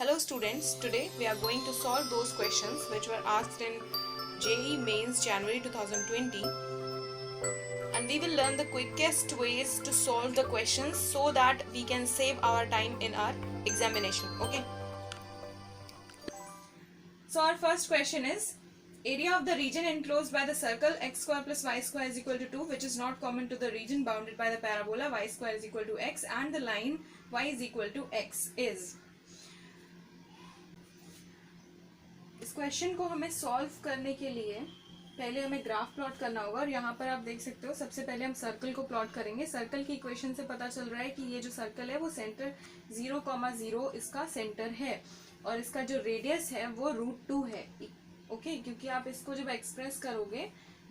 Hello students, today we are going to solve those questions which were asked in JEE Mains January 2020, and we will learn the quickest ways to solve the questions so that we can save our time in our examination. Okay. So our first question is, area of the region enclosed by the circle x square plus y square is equal to 2, which is not common to the region bounded by the parabola y square is equal to x and the line y is equal to x is. इस question को हमें solve करने के लिए पहले हमें graph plot करना होगा और यहाँ पर आप देख सकते हो सबसे पहले हम सर्कल को प्लॉट करेंगे। सर्कल की इक्वेशन से पता चल रहा है कि ये जो सर्कल है वो सेंटर 0,0 इसका सेंटर है और इसका जो रेडियस है वो √2 है। ओके, क्योंकि आप इसको जब एक्सप्रेस करोगे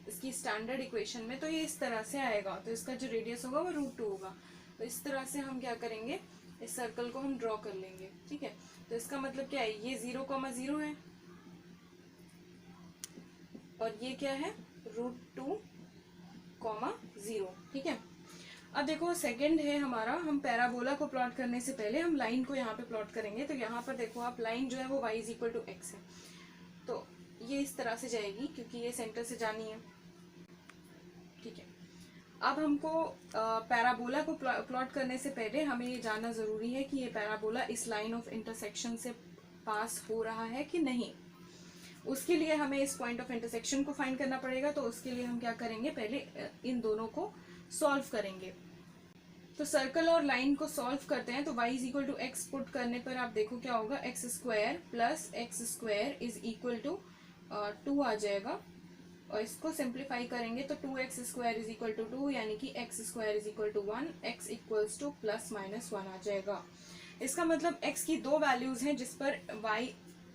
इसकी स्टैंडर्ड इक्वेशन में तो ये इस तरह से आएगा, तो इसका जो रेडियस होगा वो √2 होगा। तो इस तरह से हम क्या करेंगे, इस सर्कल को हम ड्रॉ कर लेंगे। ठीक है, तो इसका मतलब क्या है, ये 0,0 है और ये क्या है √2, 0। ठीक है, अब देखो सेकंड है हमारा, हम पैराबोला को प्लॉट करने से पहले हम लाइन को यहाँ पे प्लॉट करेंगे। तो यहाँ पर देखो आप, लाइन जो है वो y is equal to x है, तो ये इस तरह से जाएगी क्योंकि ये सेंटर से जानी है। ठीक है, अब हमको पैराबोला को प्लॉट करने से पहले हमें ये जानना जरूरी है कि ये पैराबोला इस लाइन ऑफ इंटरसेक्शन से पास हो रहा है कि नहीं। उसके लिए हमें इस पॉइंट ऑफ इंटरसेक्शन को फाइंड करना पड़ेगा। तो उसके लिए हम क्या करेंगे, पहले इन दोनों को सॉल्व करेंगे। तो सर्कल और लाइन को सॉल्व करते हैं। तो y is equal to x पुट करने पर आप देखो क्या होगा, x square plus x square is equal to 2 आ जाएगा और इसको सिंप्लीफाई करेंगे तो 2x square is equal to 2 यानी कि x square is equal to 1, x equals to ±1 आ जाएगा। इसका मतलब x की दो वैल्यूज हैं जिस पर y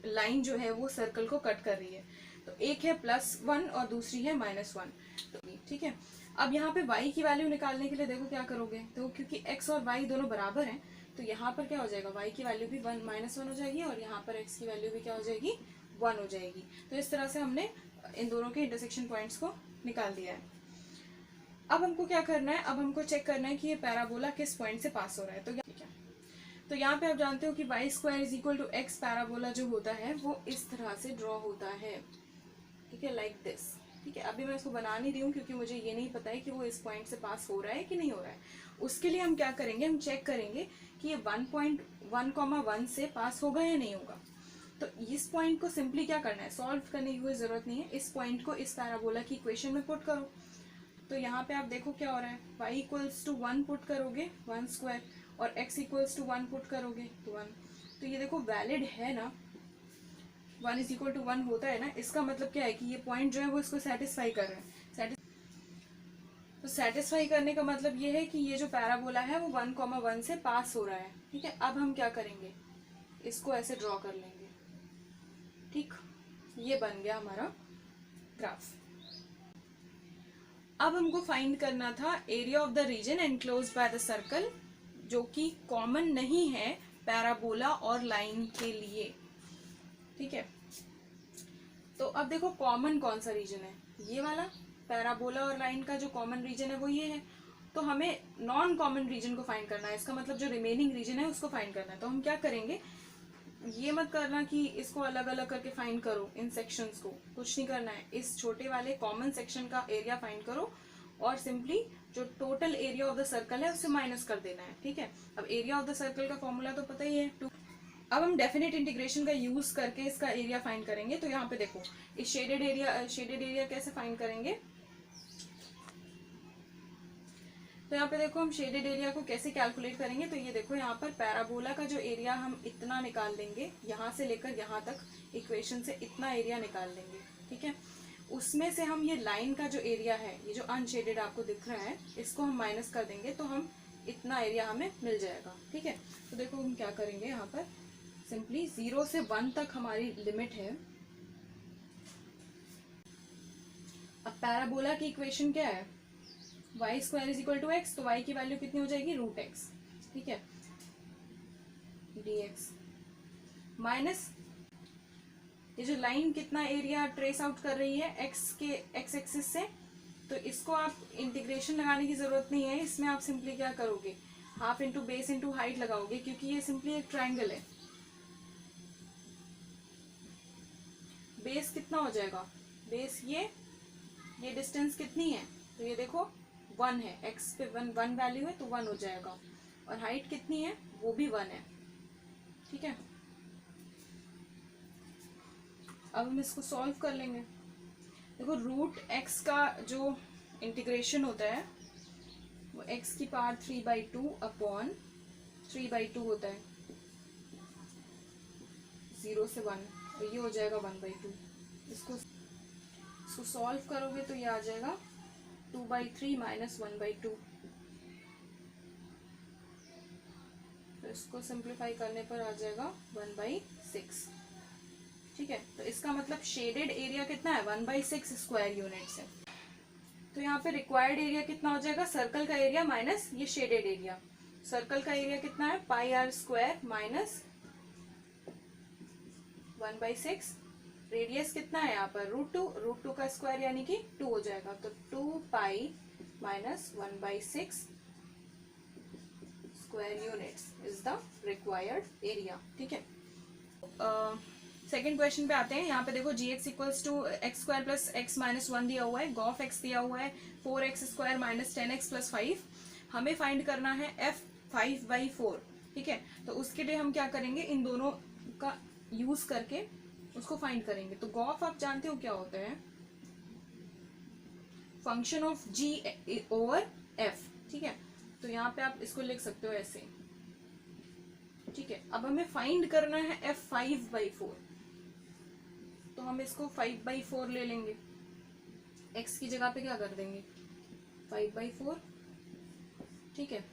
लाइन जो है वो सर्कल को कट कर रही है। तो एक है +1 और दूसरी है -1। तो ठीक है, अब यहाँ पे y की वैल्यू निकालने के लिए देखो क्या करोगे, तो क्योंकि x और y दोनों बराबर हैं तो यहाँ पर क्या हो जाएगा, y की वैल्यू भी -1 हो जाएगी और यहाँ पर x की वैल्यू भी क्या हो जाएगी, 1 हो जाएगी। तो इस तरह से हमने इन दोनों के इंटरसेक्शन पॉइंट्स को निकाल दिया है। अब हमको क्या करना है, अब हमको चेक करना है कि ये पैराबोला किस पॉइंट से पास हो रहा है। तो तो यहाँ पे आप जानते हो कि y square is equal to x parabola जो होता है वो इस तरह से ड्रॉ होता है। ठीक है, लाइक दिस। ठीक है, अभी मैं इसको बना नहीं रही हूँ क्योंकि मुझे ये नहीं पता है कि वो इस पॉइंट से पास हो रहा है कि नहीं हो रहा है। उसके लिए हम क्या करेंगे, हम चेक करेंगे कि ये 1.1,1 से पास होगा या नहीं होगा। तो इस पॉइंट को सिंपली क्या करना है, सॉल्व करने की कोई जरूरत नहीं है, इस पॉइंट को इस पैराबोला की इक्वेशन में पुट करो। तो यहाँ पे आप देखो क्या हो रहा है, y इक्वल्स टू 1 पुट करोगे 1 स्क्वायर और x इक्वल्स टू 1 पुट करोगे तो 1। तो ये देखो वैलिड है ना, 1 इज इक्वल टू 1 होता है ना। इसका मतलब क्या है कि ये पॉइंट जो है वो इसको सेटिस्फाई कर रहा है। तो सेटिस्फाई करने का मतलब ये है कि ये जो पैराबोला है वो 1,1 से पास हो रहा है। ठीक है, अब हम क्या करेंगे, इसको ऐसे ड्रॉ कर लेंगे। ठीक, ये बन गया हमारा ग्राफ। अब हमको फाइंड करना था area of the region enclosed by the circle, जो कि कॉमन नहीं है पैराबोला और लाइन के लिए। ठीक है, तो अब देखो कॉमन कौन सा रीजन है, ये वाला पैराबोला और लाइन का जो कॉमन रीजन है वो ये है। तो हमें नॉन कॉमन रीजन को फाइंड करना है, इसका मतलब जो रिमेनिंग रीजन है उसको फाइंड करना है। तो हम क्या करेंगे, ये मत करना कि इसको अलग अलग करके फाइंड करो, इन सेक्शंस को कुछ नहीं करना है, इस छोटे वाले कॉमन सेक्शन का एरिया फाइंड करो और सिंपली जो total area of the circle है उससे माइनस कर देना है। ठीक है, अब एरिया ऑफ द सर्कल का फॉर्मूला तो पता ही है 2। अब हम डेफिनेट इंटीग्रेशन का यूज करके इसका एरिया फाइंड करेंगे। तो यहाँ पे देखो इस शेडेड एरिया कैसे फाइंड करेंगे, तो यहाँ पे देखो हम शेडेड एरिया को कैसे कैलकुलेट करेंगे। तो ये देखो यहाँ पर पैराबोला का जो एरिया हम इतना निकाल देंगे, यहाँ से लेकर यहाँ तक इक्वेशन से इतना एरिया निकाल देंगे। ठीक है, उसमें से हम ये लाइन का जो एरिया है, ये जो अनशेडेड आपको दिख रहा है, इसको हम माइनस कर देंगे तो हम इतना एरिया हमें मिल जाएगा। ठीक है, तो देखो हम क्या करेंगे, यहाँ पर सिंपली 0 से 1 तक हमारी लिमिट है। अब पैराबोला की इक्वेशन क्या है, y square is equal to x, तो y की वैल्यू कितनी हो जाएगी, √x। ठीक है, dx माइनस ये जो लाइन कितना एरिया ट्रेस आउट कर रही है x एक्सिस से, तो इसको आप इंटीग्रेशन लगाने की जरूरत नहीं है। इसमें आप सिंपली क्या करोगे, half into base into height लगाओगे क्योंकि ये सिंपली एक ट्राइंगल है। बेस कितना हो जाएगा, बेस ये डिस्टेंस कितनी है, तो ये देखो 1 है, x पे 1 वैल्यू है तो 1 हो जाएगा, और हाइट कितनी है वो भी 1 है। ठीक है, अब हम इसको सॉल्व कर लेंगे। देखो रूट x का जो इंटीग्रेशन होता है वो x की पावर 3/2 अपॉन 3/2 होता है, 0 से 1, और ये हो जाएगा 1/2। इसको सॉल्व करोगे तो ये आ जाएगा 2/3 माइनस 1/2। तो इसको सिंप्लीफाई करने पर आ जाएगा 1/6। ठीक है, तो इसका मतलब शेडेड एरिया कितना है, 1/6 स्क्वायर यूनिट्स है। तो यहाँ पे रिक्वायर्ड एरिया कितना हो जाएगा, सर्कल का एरिया माइनस ये शेडेड एरिया। सर्कल का एरिया कितना है, πr² माइनस 1/6। रेडियस कितना है यहाँ पर, √2 का स्क्वायर यानी कि 2 हो जाएगा, तो 2π minus 1/6 square units is the required area. ठीक है, सेकेंड क्वेश्चन पे आते हैं। यहाँ पे देखो gx equals to x² plus x minus 1 दिया हुआ है, गॉफ x दिया हुआ है 4x² माइनस 10x प्लस 5। हमें फाइंड करना है f 5/4। ठीक है, तो उसके लिए हम क्या करेंगे, इन दोनों का यूज करके उसको फाइंड करेंगे। तो गॉफ आप जानते हो क्या होता है, function of g over f। ठीक है, तो यहाँ पे आप इसको लिख सकते हो ऐसे। ठीक है, अब हमें फाइंड करना है f 5/4, तो हम इसको 5/4 ले लेंगे, x की जगह पे क्या कर देंगे 5/4। ठीक है,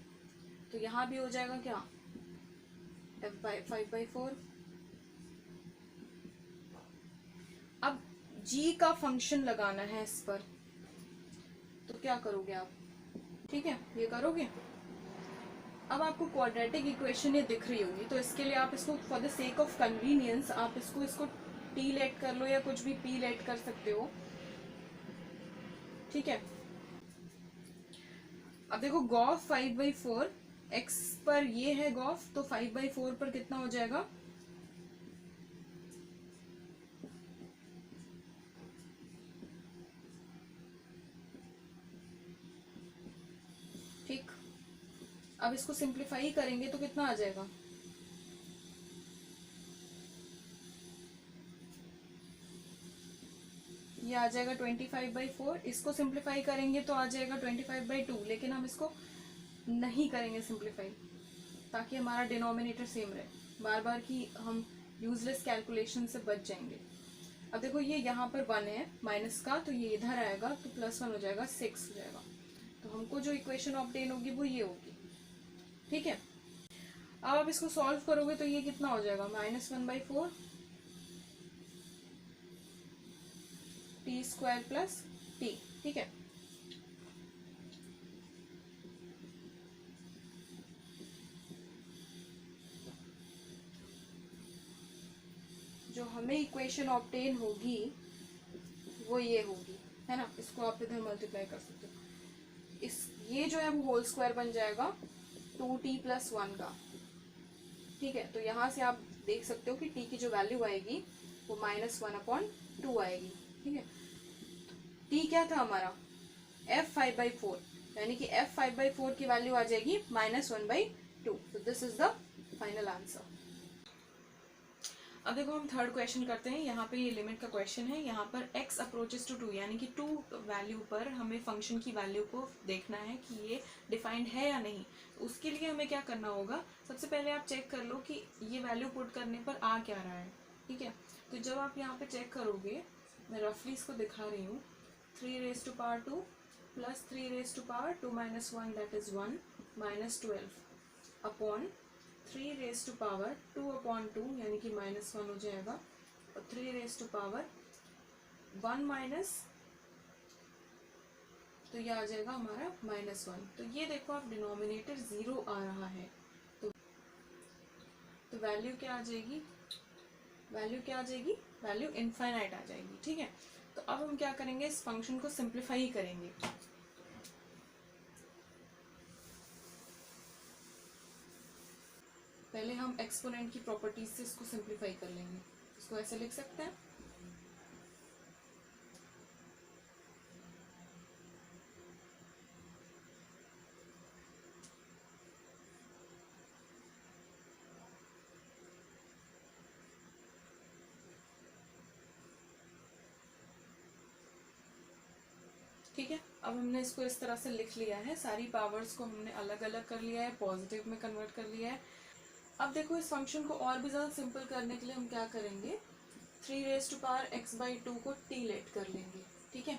तो यहाँ भी हो जाएगा क्या f 5/4। अब g का फंक्शन लगाना है इस पर, तो क्या करोगे आप, ठीक है ये करोगे। अब आपको क्वाड्रेटिक इक्वेशन ये दिख रही होगी, तो इसके लिए आप इसको for the sake of convenience आप इसको टी लेट कर लो या कुछ भी पी लेट कर सकते हो। ठीक है, अब देखो गॉफ 5/4, x पर ये है गॉफ, तो 5/4 पर कितना हो जाएगा, ठीक। अब इसको सिंप्लीफाई करेंगे तो कितना आ जाएगा, ये आ जाएगा 25/4। इसको सिंप्लीफाई करेंगे तो आ जाएगा 25/2, लेकिन हम इसको नहीं करेंगे सिंप्लीफाई ताकि हमारा डिनोमिनेटर सेम रहे, बार बार की हम यूजलेस कैलकुलेशन से बच जाएंगे। अब देखो ये यहाँ पर 1 है माइनस का, तो ये इधर आएगा तो +1 हो जाएगा, 6 हो जाएगा। तो हमको जो इक्वेशन ऑब्टेन होगी वो ये होगी। ठीक है, अब आप इसको सॉल्व करोगे तो ये कितना हो जाएगा, -1/4 t² प्लस t। ठीक है, जो हमें इक्वेशन ऑब्टेन होगी वो ये होगी, है ना। इसको आप इधर मल्टीप्लाई कर सकते हो, इस ये जो है वो होल स्क्वायर बन जाएगा 2t + 1 का। ठीक है, तो यहाँ से आप देख सकते हो कि t की जो वैल्यू आएगी वो -1/2 आएगी। ठीक है, t क्या था हमारा, f 5/4, यानी कि f 5/4 की वैल्यू आ जाएगी -1/2। तो this is the final answer. अब देखो हम थर्ड क्वेश्चन करते हैं। यहाँ पे ये लिमिट का क्वेश्चन है। यहाँ पर x अप्रोचेस टू 2 यानी कि 2 वैल्यू पर हमें फंक्शन की वैल्यू को देखना है कि ये डिफाइंड है या नहीं। उसके लिए हमें क्या करना होगा, सबसे पहले आप चेक कर लो कि ये वैल्यू पुट करने पर आ क्या रहा है। ठीक है, तो जब आप यहाँ पे चेक करोगे, मैं रफली इसको दिखा रही हूँ, 3⁻² प्लस 3⁻² - 1 दैट इज 1 -12 अपॉन 3⁻²/2 यानी कि -1 हो जाएगा, और 3⁻1 माइनस, तो ये आ जाएगा हमारा -1। तो ये देखो आप डिनोमिनेटर 0 आ रहा है, तो वैल्यू क्या आ जाएगी, वैल्यू इनफाइनाइट आ जाएगी। ठीक है, तो अब हम क्या करेंगे, इस फंक्शन को सिंप्लीफाई करेंगे। पहले हम एक्सपोनेंट की प्रॉपर्टीज से इसको सिंप्लीफाई कर लेंगे। इसको ऐसे लिख सकते हैं, ठीक है, अब हमने इसको इस तरह से लिख लिया है, सारी पावर्स को हमने अलग अलग कर लिया है, पॉजिटिव में कन्वर्ट कर लिया है। अब देखो इस फंक्शन को और भी ज़्यादा सिंपल करने के लिए हम क्या करेंगे, 3x/2 को t लेट कर लेंगे। ठीक है,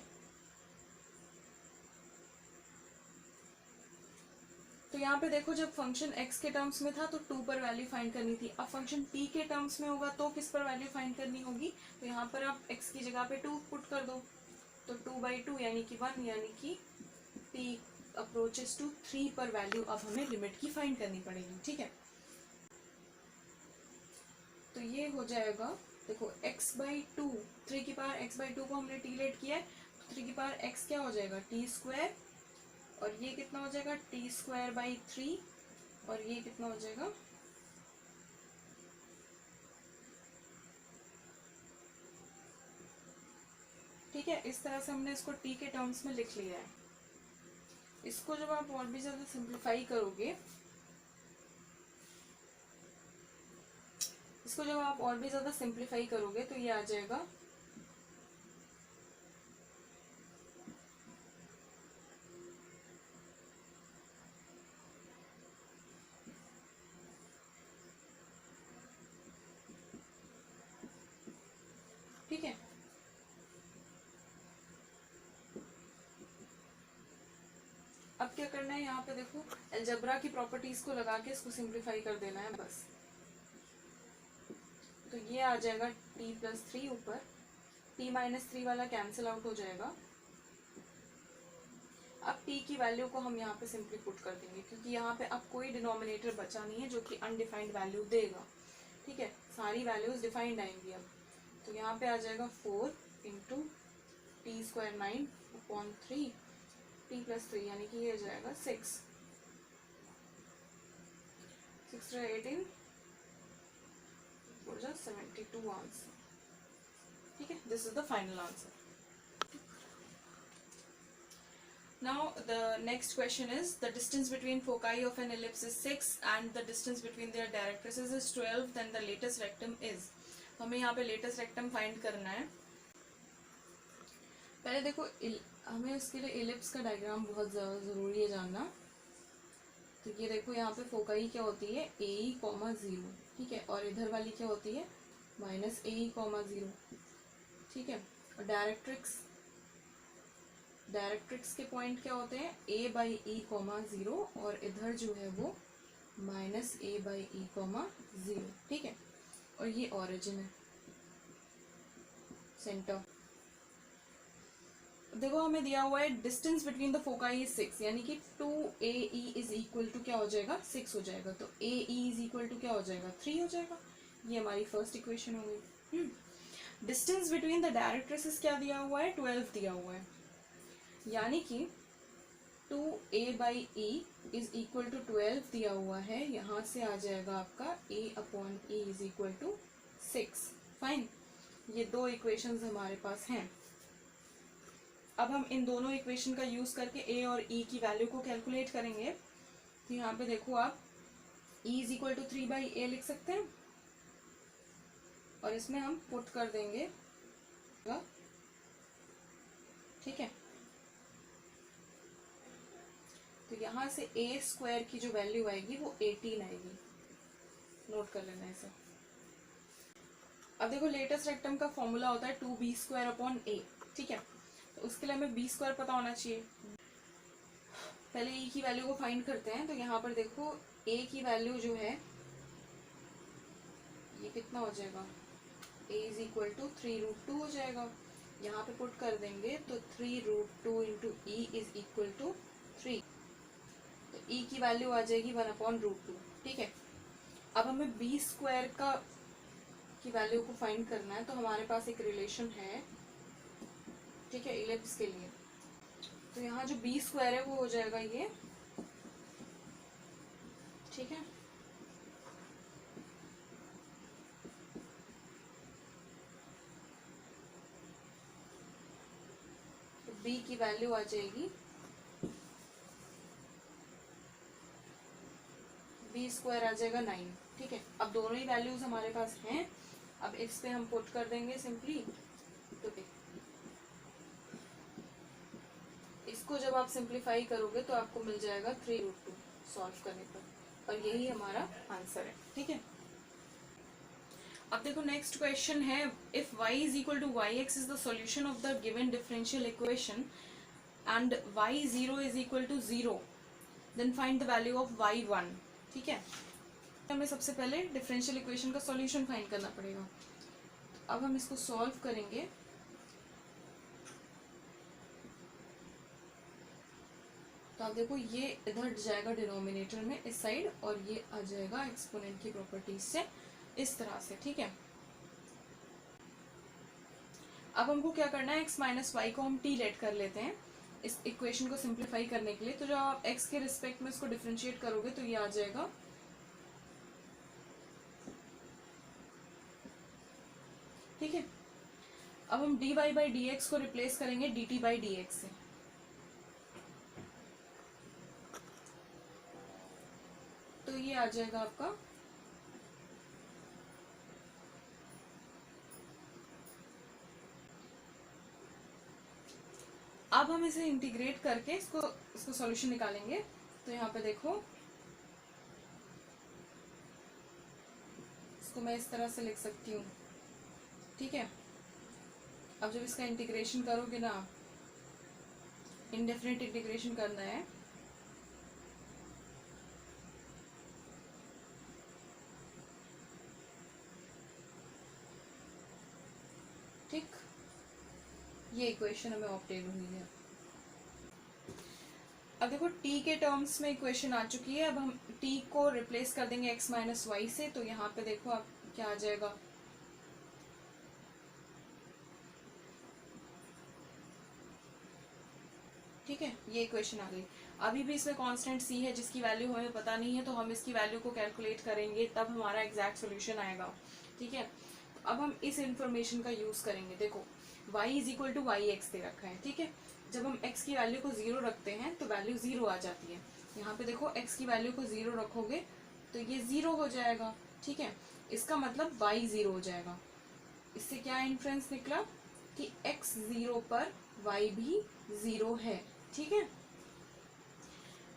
तो यहाँ पे देखो जब फंक्शन x के टर्म्स में था तो 2 पर वैल्यू फाइंड करनी थी, अब फंक्शन t के टर्म्स में होगा तो किस पर वैल्यू फाइंड करनी होगी, तो यहाँ पर आप x की जगह पे 2 पुट कर दो, तो 2/2 यानी कि 1, यानी कि t अप्रोचेस टू 3 पर वैल्यू अब हमें लिमिट की फाइंड करनी पड़ेगी। ठीक है, तो ये हो जाएगा, देखो x/2, 3 की पावर x/2 को हमने t लेट किया है, तो 3 की पावर x क्या हो जाएगा, t², और ये कितना हो जाएगा t²/3, और ये कितना हो जाएगा, ठीक है। इस तरह से हमने इसको t के टर्म्स में लिख लिया है। इसको जब आप और भी ज्यादा सिंप्लीफाई करोगे, इसको जब आप और भी ज्यादा सिंप्लीफाई करोगे तो ये आ जाएगा ठीक है। अब क्या करना है, यहाँ पे देखो अलजेब्रा की प्रॉपर्टीज को लगा के इसको सिंप्लीफाई कर देना है बस। तो ये आ जाएगा t+3 ऊपर, t-3 वाला कैंसिल आउट हो जाएगा। अब t की वैल्यू को हम यहाँ पे सिंपली पुट कर देंगे, क्योंकि यहाँ पे अब कोई डिनोमिनेटर बचा नहीं है जो कि अनडिफाइंड वैल्यू देगा। ठीक है, सारी वैल्यूज डिफाइंड आएंगी अब। तो यहाँ पे आ जाएगा 4 × t² 9/3 t+3, यानी कि ये आ जाएगा 6 × 18 for just 72 आंसर। ठीक है, this is the final answer. Now the next question is, the distance between foci of an ellipse is 6 and the distance between their directrices is 12, then the latest rectum is। हमें यहाँ पे latest rectum find करना है। पहले देखो हमें उसके लिए इलिप्स का डायग्राम बहुत ज़्यादा ज़रूरी है जानना। तो ये देखो यहाँ पे फोकाई क्या होती है, AE,0, ठीक है, और इधर वाली क्या होती है -AE,0, ठीक है। और डायरेक्ट्रिक्स के पॉइंट क्या होते हैं, A/E,0, और इधर जो है वो -A/E,0, ठीक है। और ये ऑरिजिन है, सेंटर। देखो हमें दिया हुआ है distance between the foci is 6, यानी कि 2AE इज इक्वल टू क्या हो जाएगा, 6 हो जाएगा। तो AE इज इक्वल टू क्या हो जाएगा, 3 हो जाएगा। ये हमारी फर्स्ट इक्वेशन हो गई। डिस्टेंस बिटवीन द डायरेक्ट्रिसेस क्या दिया हुआ है, 12 दिया हुआ है, यानी कि 2A/E इज इक्वल टू 12 दिया हुआ है। यहाँ से आ जाएगा आपका A/E is equal to 6। Fine, ये दो इक्वेशंस हमारे पास हैं। अब हम इन दोनों इक्वेशन का यूज करके A और E की वैल्यू को कैलकुलेट करेंगे। तो यहाँ पे देखो आप E is equal to 3/A लिख सकते हैं, और इसमें हम पुट कर देंगे, ठीक है। तो यहाँ से A² की जो वैल्यू आएगी वो 18 आएगी, नोट कर लेना इसे। अब देखो लेटेस्ट रेक्टम का फॉर्मूला होता है 2B²/A, ठीक है। तो उसके लिए हमें B² पता होना चाहिए। पहले E की वैल्यू को फाइंड करते हैं। तो यहाँ पर देखो A की वैल्यू जो है ये कितना हो जाएगा, A इज इक्वल टू 3√2 हो जाएगा। यहाँ पे पुट कर देंगे तो 3√2 × E इज इक्वल टू 3। तो E की वैल्यू आ जाएगी 1/√2, ठीक है। अब हमें B² की वैल्यू को फाइंड करना है। तो हमारे पास एक रिलेशन है, ठीक है, इलिप्स के लिए। तो यहाँ जो B² है वो हो जाएगा ये, ठीक है। तो B की वैल्यू आ जाएगी, B² आ जाएगा 9, ठीक है। अब दोनों ही वैल्यूज हमारे पास हैं। अब इस पे हम पुट कर देंगे सिंपली। तो इसको जब आप सिंप्लीफाई करोगे तो आपको मिल जाएगा 3√2 सॉल्व करने पर, और यही हमारा आंसर है। ठीक है, अब देखो नेक्स्ट क्वेश्चन है, if y is equal to y x is the solution of the given differential equation and y0 is equal to 0, then find the value of y1। ठीक है, हमें सबसे पहले डिफरेंशियल इक्वेशन का सॉल्यूशन फाइंड करना पड़ेगा। अब हम इसको सॉल्व करेंगे। तो आप देखो ये इधर जाएगा डिनोमिनेटर में इस साइड, और ये आ जाएगा एक्सपोनेंट की प्रॉपर्टीज से इस तरह से। ठीक है, अब हमको क्या करना है, x माइनस वाई को हम t लेट कर लेते हैं इस इक्वेशन को सिंप्लीफाई करने के लिए। तो जब आप x के रिस्पेक्ट में इसको डिफरेंशिएट करोगे तो ये आ जाएगा ठीक है। अब हम dy बाई डी एक्स को रिप्लेस करेंगे dt बाई डी एक्स से। तो ये आ जाएगा आपका अब हम इसे इंटीग्रेट करके इसको सॉल्यूशन निकालेंगे। तो यहाँ पे देखो, इसको मैं इस तरह से लिख सकती हूँ। ठीक है, अब जब इसका इंटीग्रेशन करोगे ना, इंडेफिनिट इंटीग्रेशन करना है, ठीक, ये इक्वेशन हमें ऑब्टेन हुई है। अब देखो t के टर्म्स में इक्वेशन आ चुकी है। अब हम t को रिप्लेस कर देंगे x माइनस वाई से। तो यहाँ पे देखो आप क्या आ जाएगा, ठीक है, ये इक्वेशन आ गई। अभी भी इसमें कांस्टेंट c है जिसकी वैल्यू हमें पता नहीं है, तो हम इसकी वैल्यू को कैलकुलेट करेंगे तब हमारा एग्जैक्ट सॉल्यूशन आएगा। ठीक है, तो अब हम इस इंफॉर्मेशन का यूज करेंगे। देखो y is equal to y x दे रखा है। ठीक है, जब हम x की वैल्यू को 0 रखते हैं तो वैल्यू 0 आ जाती है। यहाँ पे देखो x की वैल्यू को 0 रखोगे तो ये 0 हो जाएगा। ठीक है, इसका मतलब y 0 हो जाएगा। इससे क्या इन्फ्रेंस निकला कि x 0 पर y भी 0 है। ठीक है,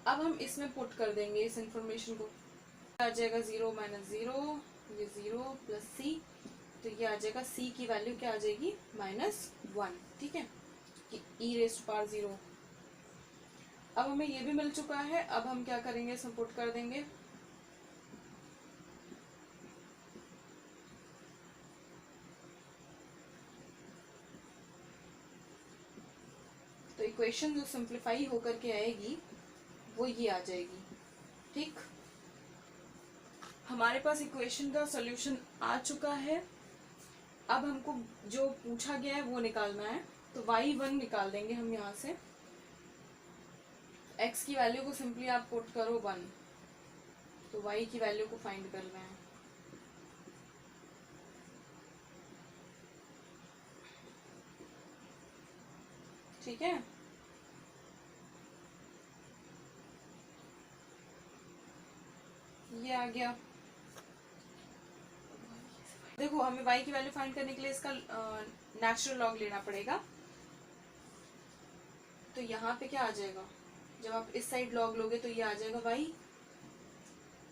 अब हम इसमें पुट कर देंगे इस इंफॉर्मेशन को। आ जाएगा 0 माइनस 0, ये 0 प्लस c, तो ये आ जाएगा c की वैल्यू क्या आ जाएगी, -1। ठीक है, कि e रेस्ट पावर 0। अब हमें ये भी मिल चुका है। अब हम क्या करेंगे, इसमें पुट कर देंगे। तो इक्वेशन जो सिंप्लीफाई होकर के आएगी वो ये आ जाएगी। ठीक, हमारे पास इक्वेशन का सॉल्यूशन आ चुका है। अब हमको जो पूछा गया है वो निकालना है। तो y1 निकाल देंगे हम यहाँ से। x की वैल्यू को सिंपली आप पुट करो 1, तो y की वैल्यू को फाइंड करना है। ठीक है, ये आ गया। देखो हमें y की वैल्यू फाइंड करने के लिए इसका नेचुरल लॉग लेना पड़ेगा। तो यहाँ पे क्या आ जाएगा, जब आप इस साइड लॉग लोगे तो ये आ जाएगा y।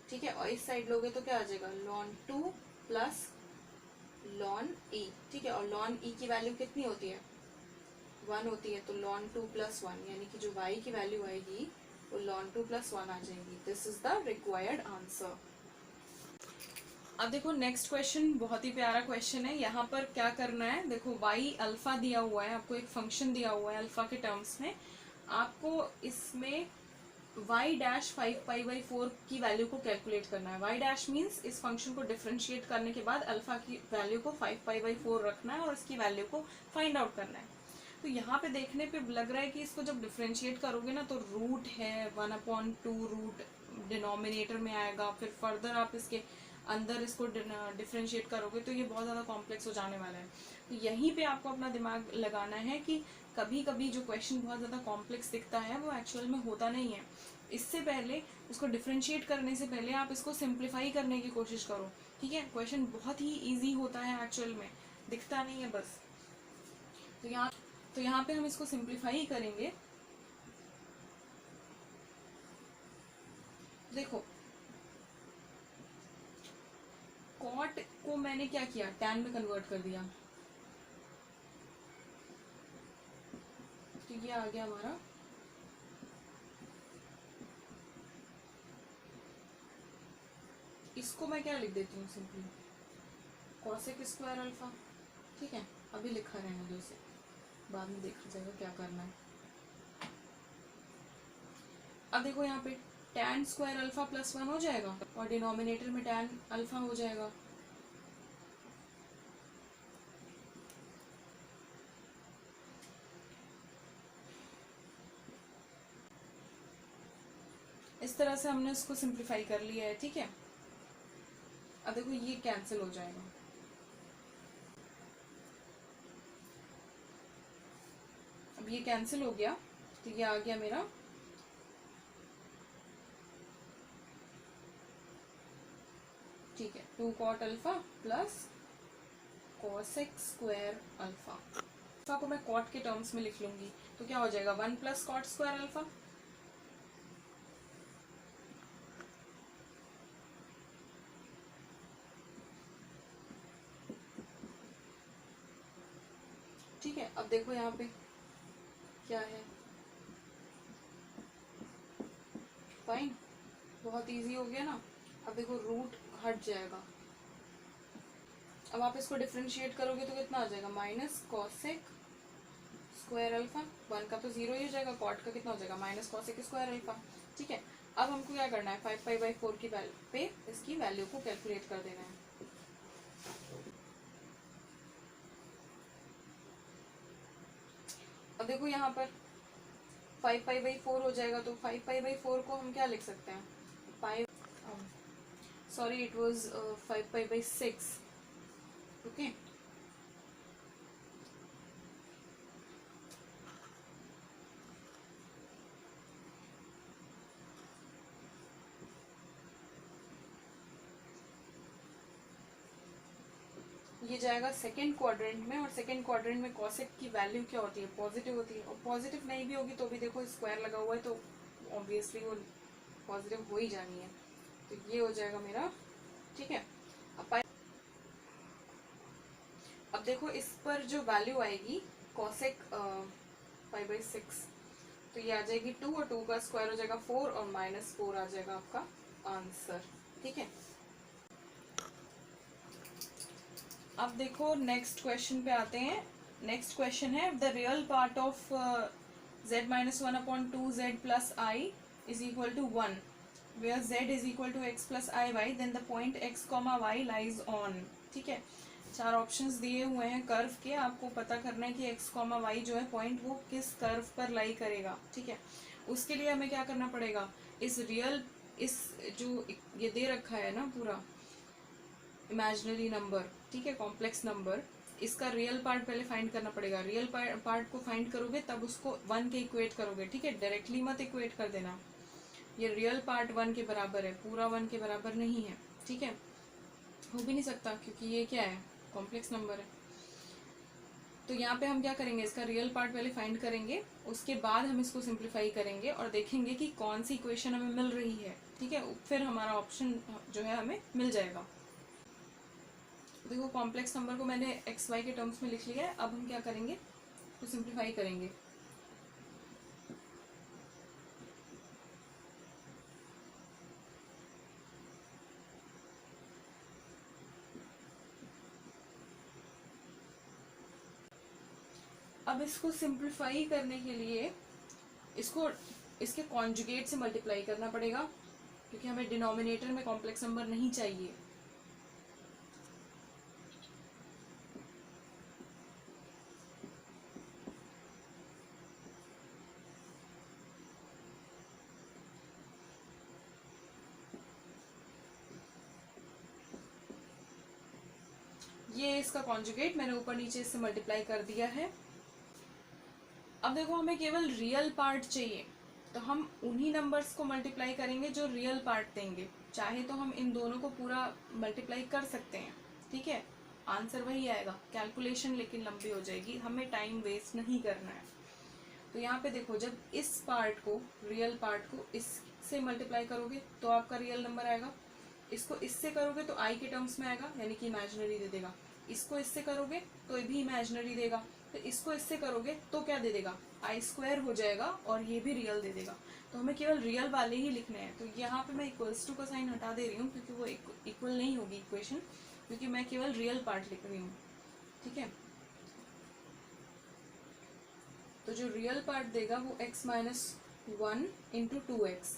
ठीक है, और इस साइड लोगे तो क्या आ जाएगा, ln 2 प्लस ln e। ठीक है, और ln e की वैल्यू कितनी होती है, 1 होती है। तो ln 2 प्लस 1, यानी कि जो y की वैल्यू आएगी वो ln 2 प्लस 1 आ जाएगी। This is the required answer. अब देखो नेक्स्ट क्वेश्चन बहुत ही प्यारा क्वेश्चन है। यहाँ पर क्या करना है, देखो y अल्फा दिया हुआ है, आपको एक फंक्शन दिया हुआ है अल्फा के टर्म्स में। आपको इसमें y डैश 5π/4 की वैल्यू को कैलकुलेट करना है। y डैश मीन्स इस फंक्शन को डिफरेंशिएट करने के बाद अल्फा की वैल्यू को 5π/4 रखना है और इसकी वैल्यू को फाइंड आउट करना है। तो यहाँ पे देखने पे लग रहा है कि इसको जब डिफरेंशिएट करोगे ना तो रूट है 1/2 रूट डिनोमिनेटर में आएगा। फिर फर्दर आप इसके अंदर इसको डिफरेंशिएट करोगे तो ये बहुत ज़्यादा कॉम्प्लेक्स हो जाने वाला है। तो यहीं पे आपको अपना दिमाग लगाना है कि कभी कभी जो क्वेश्चन बहुत ज़्यादा कॉम्प्लेक्स दिखता है वो एक्चुअल में होता नहीं है। इससे पहले इसको डिफरेंशिएट करने से पहले आप इसको सिंप्लीफाई करने की कोशिश करो। ठीक है, क्वेश्चन बहुत ही ईजी होता है एक्चुअल में, दिखता नहीं है बस। तो यहाँ पे हम इसको सिंप्लीफाई करेंगे। देखो कॉट को मैंने क्या किया, टैन में कन्वर्ट कर दिया, तो ये आ गया हमारा इसको मैं क्या लिख देती हूँ सिंपली कॉसेक स्क्वायर अल्फा। ठीक है, अभी लिखा रहने दो इसे, बाद में देखा जाएगा क्या करना है। अब देखो यहाँ पे tan स्क्वायर अल्फा प्लस 1 हो जाएगा और डिनोमिनेटर में tan अल्फा हो जाएगा। इस तरह से हमने इसको सिंप्लीफाई कर लिया है। ठीक है, अब देखो ये कैंसिल हो जाएगा, अब ये कैंसिल हो गया, तो ये आ गया मेरा ठीक है 2 cot alpha plus cosec square alpha. Alpha को मैं कॉट के टर्म्स में लिख लूंगी, तो क्या हो जाएगा 1 प्लस कॉट स्क्वायर अल्फा। ठीक है, अब देखो यहाँ पे क्या है, फाइन, बहुत इजी हो गया ना। अब देखो रूट हट जाएगा, अब आप इसको डिफरेंशिएट करोगे तो कितना आ जाएगा माइनस कॉसेक स्क्वायर अल्फा, 1 का तो 0 ही हो जाएगा, कॉट का कितना हो जाएगा माइनस कॉसेक स्क्वायर अल्फा। ठीक है, अब हमको क्या करना है 5π/4 की वैल्यू पे इसकी वैल्यू को कैलकुलेट कर देना है। अब देखो यहाँ पर 5π/4 हो जाएगा, तो 5π/4 को हम क्या लिख सकते हैं 5 सॉरी इट वाज 5π/6। ओके, ये जाएगा सेकंड क्वाड्रेंट में, और सेकंड क्वाड्रेंट में कॉसेक की वैल्यू क्या होती है पॉजिटिव होती है, और पॉजिटिव नहीं भी होगी तो भी देखो स्क्वायर लगा हुआ है तो ऑब्वियसली वो पॉजिटिव हो ही जानी है, तो ये हो जाएगा मेरा। ठीक है, अब देखो इस पर जो वैल्यू आएगी कॉसेक 5/6, तो ये आ जाएगी 2 और 2 का स्क्वायर हो जाएगा 4 और -4 आ जाएगा आपका आंसर। ठीक है, अब देखो नेक्स्ट क्वेश्चन पे आते हैं। नेक्स्ट क्वेश्चन है the real part of z-1/2z plus i is equal to 1 where z is equal to x plus iy then the point x, y lies on। ठीक है, 4 ऑप्शंस दिए हुए हैं कर्व के, आपको पता करना है कि x, y जो है पॉइंट वो किस कर्व पर लाई करेगा। ठीक है, उसके लिए हमें क्या करना पड़ेगा, इस जो ये दे रखा है ना पूरा इमेजिनरी नंबर, ठीक है कॉम्प्लेक्स नंबर, इसका रियल पार्ट पहले फाइंड करना पड़ेगा। रियल पार्ट को फाइंड करोगे तब उसको 1 के इक्वेट करोगे। ठीक है, डायरेक्टली मत इक्वेट कर देना, ये रियल पार्ट 1 के बराबर है, पूरा 1 के बराबर नहीं है। ठीक है, हो भी नहीं सकता क्योंकि ये क्या है कॉम्प्लेक्स नंबर है। तो यहाँ पे हम क्या करेंगे, इसका रियल पार्ट पहले फाइंड करेंगे, उसके बाद हम इसको सिंप्लीफाई करेंगे और देखेंगे कि कौन सी इक्वेशन हमें मिल रही है। ठीक है, फिर हमारा ऑप्शन जो है हमें मिल जाएगा। देखो कॉम्प्लेक्स नंबर को मैंने एक्स वाई के टर्म्स में लिख लिया है, अब हम क्या करेंगे तो सिंप्लीफाई करेंगे। अब इसको सिंप्लीफाई करने के लिए इसको इसके कॉन्जुगेट से मल्टीप्लाई करना पड़ेगा क्योंकि हमें डिनोमिनेटर में कॉम्प्लेक्स नंबर नहीं चाहिए। ये इसका कॉन्जुगेट मैंने ऊपर नीचे इससे मल्टीप्लाई कर दिया है। अब देखो हमें केवल रियल पार्ट चाहिए, तो हम उन्हीं नंबर्स को मल्टीप्लाई करेंगे जो रियल पार्ट देंगे। चाहे तो हम इन दोनों को पूरा मल्टीप्लाई कर सकते हैं। ठीक है, आंसर वही आएगा, कैलकुलेशन लेकिन लंबी हो जाएगी, हमें टाइम वेस्ट नहीं करना है। तो यहाँ पे देखो जब इस पार्ट को रियल पार्ट को इस से मल्टीप्लाई करोगे तो आपका रियल नंबर आएगा, इसको इससे करोगे तो आई के टर्म्स में आएगा यानी कि इमेजिनरी दे देगा, इसको इससे करोगे तो भी इमेजिनरी देगा, तो इसको इससे करोगे तो क्या दे देगा, आई स्क्वायर हो जाएगा और ये भी रियल दे देगा। तो हमें केवल रियल वाले ही लिखने हैं। तो यहाँ पे मैं इक्वल्स टू का साइन हटा दे रही हूँ क्योंकि वो इक्वल नहीं होगी इक्वेशन, क्योंकि मैं केवल रियल पार्ट लिख रही हूँ। ठीक है, तो जो रियल पार्ट देगा वो x माइनस 1 इंटू 2x।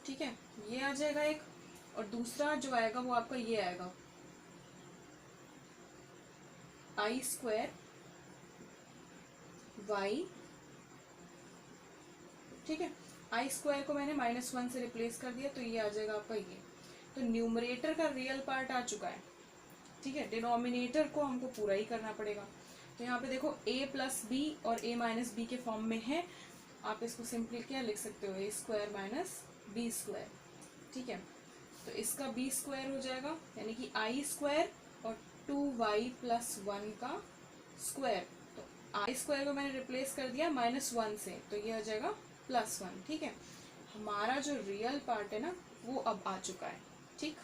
ठीक है, ये आ जाएगा एक, और दूसरा जो आएगा वो आपका ये आएगा आई स्क्वायर वाई। ठीक है, आई स्क्वायर को मैंने -1 से रिप्लेस कर दिया तो ये आ जाएगा आपका ये। तो न्यूमरेटर का रियल पार्ट आ चुका है। ठीक है, डिनोमिनेटर को हमको पूरा ही करना पड़ेगा। तो यहाँ पे देखो a प्लस बी और a माइनस बी के फॉर्म में है, आप इसको सिंपली क्या लिख सकते हो, a square minus b square. ठीक है, तो इसका b स्क्वायर हो जाएगा यानी कि आई स्क्वायर और 2y प्लस 1 का स्क्वायर। तो आई स्क्वायर को मैंने रिप्लेस कर दिया -1 से, तो ये हो जाएगा +1। ठीक है, हमारा जो रियल पार्ट है ना वो अब आ चुका है। ठीक,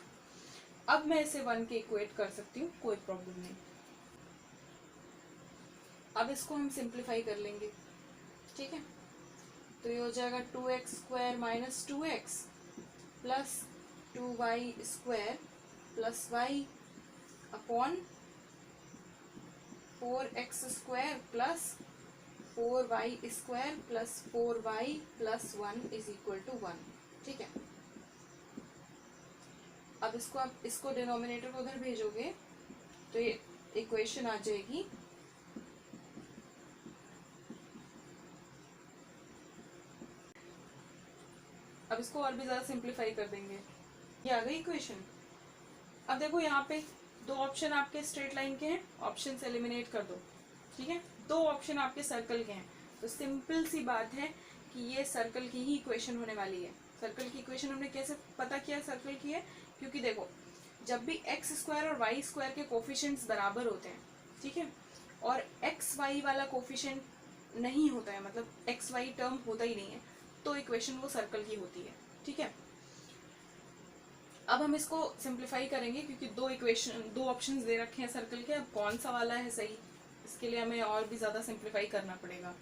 अब मैं इसे 1 के इक्वेट कर सकती हूँ, कोई प्रॉब्लम नहीं। अब इसको हम सिंप्लीफाई कर लेंगे। ठीक है, तो ये हो जाएगा 2x square minus 2x plus 2y square plus y upon 4x square plus 4y square plus 4y plus 1 is equal to 1। ठीक है, अब इसको आप इसको डिनोमिनेटर को उधर भेजोगे तो ये इक्वेशन आ जाएगी अब इसको और भी ज्यादा सिंप्लीफाई कर देंगे, ये आ गई इक्वेशन। अब देखो यहाँ पे दो ऑप्शन आपके स्ट्रेट लाइन के हैं, ऑप्शन से एलिमिनेट कर दो। ठीक है, दो ऑप्शन आपके सर्कल के हैं, तो सिंपल सी बात है कि ये सर्कल की ही इक्वेशन होने वाली है। सर्कल की इक्वेशन हमने कैसे पता किया सर्कल की है, क्योंकि देखो जब भी एक्स स्क्वायर और वाई स्क्वायर के कोफिशिएंट्स बराबर होते हैं, ठीक है, और एक्स वाई वाला कोफिशिएंट नहीं होता है, मतलब एक्स वाई टर्म होता ही नहीं है, तो इक्वेशन वो सर्कल की होती है। ठीक है, अब हम इसको सिंप्लीफाई करेंगे क्योंकि दो ऑप्शंस दे रखे हैं सर्कल के। अब कौन सा वाला है सही, इसके लिए हमें और भी ज्यादा सिंप्लीफाई करना पड़ेगा।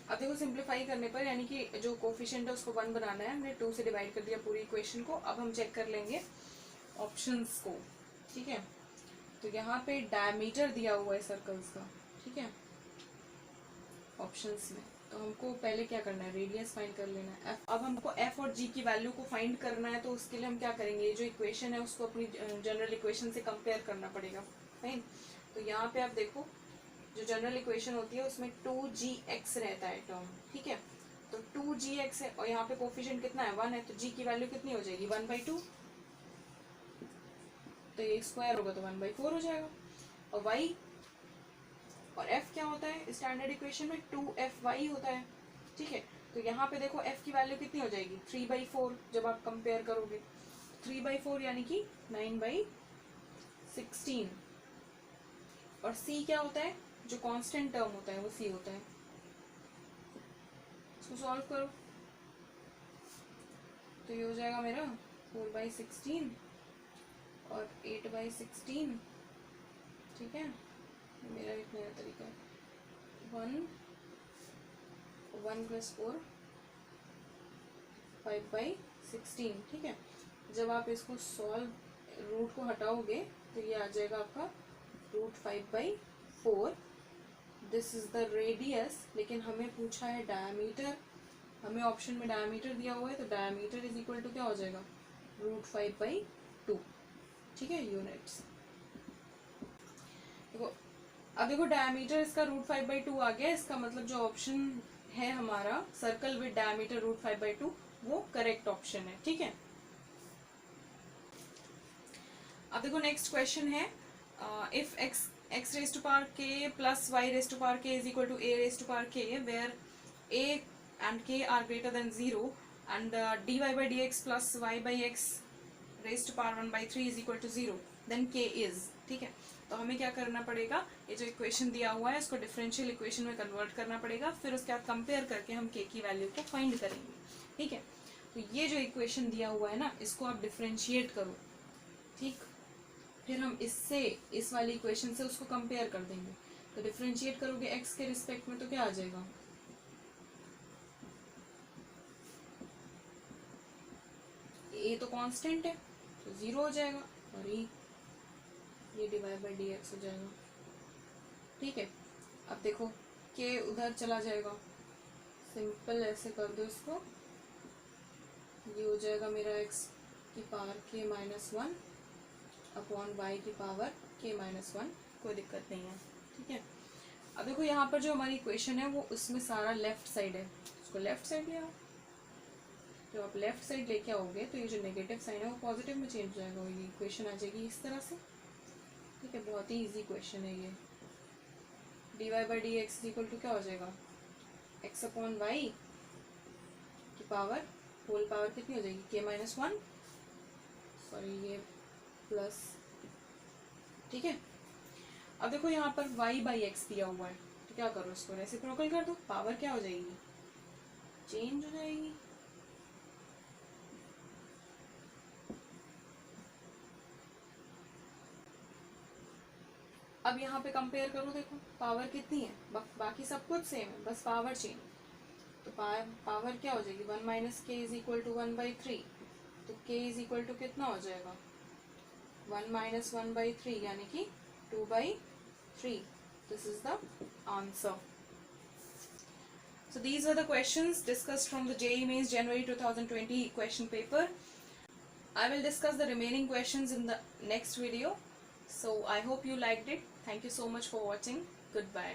अब देखो सिंप्लीफाई करने पर यानी कि जो कोफिशिएंट है उसको 1 बनाना है, हमने 2 से डिवाइड कर दिया पूरी इक्वेशन को। अब हम चेक कर लेंगे ऑप्शंस को। ठीक है, तो यहाँ पे डायमीटर दिया हुआ है सर्कल्स का। ठीक है, ऑप्शंस में तो हमको पहले क्या करना है, रेडियस फाइंड कर लेना है। अब हमको एफ और जी की वैल्यू को फाइंड करना है, तो उसके लिए हम क्या करेंगे, ये जो इक्वेशन है उसको अपनी जनरल इक्वेशन से कंपेयर करना पड़ेगा। फाइन, तो यहाँ पे आप देखो जो जनरल इक्वेशन होती है उसमें 2gx रहता है टर्म। ठीक है, तो 2gx है और यहाँ पे कोफिशिएंट कितना है, 1 है, तो g की वैल्यू कितनी हो जाएगी, 1/2। तो ये स्क्वायर होगा तो 1/4 हो जाएगा। और y और f क्या होता है स्टैंडर्ड इक्वेशन में, 2fy होता है। ठीक है, तो यहाँ पे देखो f की वैल्यू कितनी हो जाएगी, 3/4 जब आप कंपेयर करोगे, 3/4 यानी कि 9/16। और c क्या होता है, जो कांस्टेंट टर्म होता है वो c होता है। इसको सॉल्व करो तो ये हो जाएगा मेरा 4/16 और 8/16। ठीक है, मेरा एक नया तरीका है, 1 + 4 5/16। ठीक है, जब आप इसको सॉल्व रूट को हटाओगे तो ये आ जाएगा आपका √5/4। दिस इज द रेडियस, लेकिन हमें पूछा है डायमीटर, हमें ऑप्शन में डायमीटर दिया हुआ है, तो डायमीटर इज इक्वल टू क्या हो जाएगा, √5/2। ठीक है, यूनिट्स। देखो अब देखो डायमीटर इसका √5/2 आ गया, इसका मतलब जो ऑप्शन है हमारा सर्कल विद डायमीटर √5/2 वो करेक्ट ऑप्शन है। ठीक है, अब देखो नेक्स्ट क्वेश्चन है, if x raised to power k plus y raised to power k is equal to a raised to power k, where a and k are greater than 0 and dy by dx plus y by x raise to power 1/3 is equal to 0, then k is, ठीक है। तो हमें क्या करना पड़ेगा, ये जो equation दिया हुआ है इसको डिफरेंशियल इक्वेशन में कन्वर्ट करना पड़ेगा, फिर उसके बाद कंपेयर करके हम k की वैल्यू को फाइंड करेंगे, ठीक है। तो ये जो इक्वेशन दिया हुआ है ना, इसको आप डिफरेंशिएट करो, ठीक। फिर हम इससे, इस वाली इक्वेशन से उसको कंपेयर कर देंगे। तो डिफरेंशिएट करोगे x के रिस्पेक्ट में तो क्या आ जाएगा, a तो कांस्टेंट है तो 0 हो जाएगा, और ये डिवाइड बाई डी एक्स हो जाएगा, ठीक है। अब देखो k उधर चला जाएगा, सिंपल ऐसे कर दो इसको, ये हो जाएगा मेरा x की power k minus 1 upon y की पावर k माइनस 1, कोई दिक्कत नहीं है, ठीक है। अब देखो यहाँ पर जो हमारी इक्वेशन है वो उसमें सारा लेफ्ट साइड है, उसको लेफ्ट साइड ले आओ। जब आप लेफ्ट साइड लेके आओगे तो ये जो नेगेटिव साइन है वो पॉजिटिव में चेंज हो जाएगा, ये इक्वेशन आ जाएगी इस तरह से, ठीक है। बहुत ही इजी इक्वेशन है ये। D y by d x equal to क्या हो जाएगा, एक्स अपॉन वाई की पावर होल पावर कितनी हो जाएगी, के माइनस 1, सॉरी ये प्लस, ठीक है। अब देखो यहाँ पर y बाई एक्स दिया हुआ है, तो क्या करो, इसको रेसिप्रोकल कर दो, पावर क्या हो जाएगी, चेंज हो जाएगी। अब यहाँ पे कंपेयर करो, देखो पावर कितनी है, बाकी सब कुछ सेम है, बस पावर चेंज। तो पावर क्या हो जाएगी, 1 माइनस के इज इक्वल टू 1/3, तो k इज इक्वल टू कितना हो जाएगा, 1 माइनस 1/3 यानी कि 2/3. This is the answer. So these are the questions discussed from the JEE Mains January 2020 question paper. I will discuss the remaining questions in the next video. So I hope you liked it. Thank you so much for watching. Goodbye.